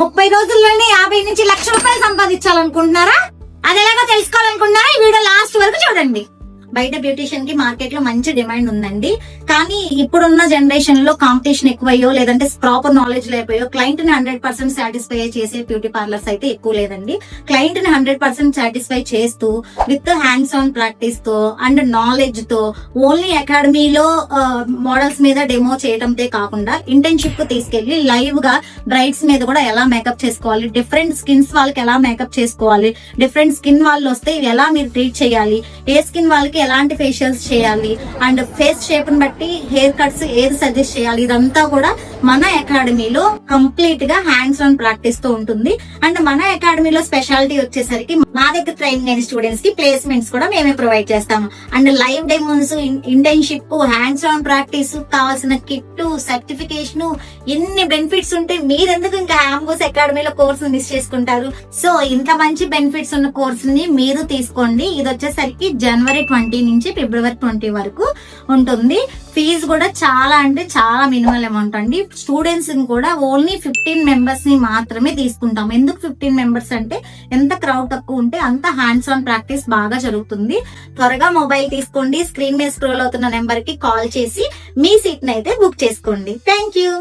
30 రోజుల్లోనే 50 నుంచి 1,00,000 రూపాయలు సంపాదించాలనుకుంటున్నారా? అది ఎలాగో తెలుసుకోవాలనుకుంటున్నారా? ఈ వీడియో లాస్ట్ వరకు చూడండి. బయట బ్యూటీషియన్ కి మార్కెట్ లో మంచి డిమాండ్ ఉందండి. కానీ ఇప్పుడున్న జనరేషన్ లో కాంపిటీషన్ ఎక్కువయ్యో లేదంటే ప్రాపర్ నాలెడ్జ్ లేకపోయో క్లయింట్ ని 100% సాటిస్ఫై చేసే బ్యూటీ పార్లర్స్ అయితే ఎక్కువ లేదండి. క్లయింట్ ని 100% సాటిస్ఫై చేస్తూ విత్ హ్యాండ్స్ ఆన్ ప్రాక్టీస్ తో అండ్ నాలెడ్జ్ తో ఓన్లీ అకాడమీలో మోడల్స్ మీద డెమో చేయడంతో కాకుండా ఇంటర్న్షిప్ కు తీసుకెళ్లి లైవ్ గా బ్రైడ్స్ మీద కూడా ఎలా మేకప్ చేసుకోవాలి, డిఫరెంట్ స్కిన్స్ వాళ్ళకి ఎలా మేకప్ చేసుకోవాలి, డిఫరెంట్ స్కిన్ వాళ్ళు వస్తే ఎలా మీరు ట్రీట్ చేయాలి, ఏ స్కిన్ వాళ్ళకి ఎలాంటి ఫేషియల్స్ చేయాలి అండ్ ఫేస్ షేప్ ని బట్టి హెయిర్ కట్స్ ఏది సజెస్ట్ చేయాలి, ఇదంతా కూడా మన అకాడమీలో కంప్లీట్ గా హ్యాండ్స్ ఆన్ ప్రాక్టీస్ తో ఉంటుంది. అండ్ మన అకాడమీలో స్పెషాలిటీ వచ్చేసరికి మా దగ్గర ట్రైనింగ్ అయిన స్టూడెంట్స్ కి ప్లేస్మెంట్స్ కూడా మేమే ప్రొవైడ్ చేస్తాము. And live demos, internship, hands on practice, కావాల్సిన కిట్, సర్టిఫికేషన్, ఎన్ని బెనిఫిట్స్ ఉంటే మీరెందుకు ఇంకా హ్యాంబోస్ అకాడమీలో కోర్సు మిస్ చేసుకుంటారు? సో ఇంత మంచి బెనిఫిట్స్ ఉన్న కోర్సుని మీరు తీసుకోండి. ఇది వచ్చేసరికి జనవరి 20 నుంచి ఫిబ్రవరి 20 వరకు ఉంటుంది. ఫీజు కూడా చాలా అంటే చాలా మినిమల్ అమౌంట్ అండి. స్టూడెంట్స్ కూడా ఓన్లీ 15 మెంబర్స్ ని మాత్రమే తీసుకుంటాం. ఎందుకు 15 మెంబర్స్ అంటే ఎంత క్రౌడ్ తక్కువ ఉంటే అంత హ్యాండ్స్ ఆన్ ప్రాక్టీస్ బాగా జరుగుతుంది. త్వరగా మొబైల్ తీసుకోండి, స్క్రీన్ మీద స్క్రోల్ అవుతున్న నెంబర్ కి కాల్ చేసి మీ సీట్ ని అయితే బుక్ చేసుకోండి. Thank you.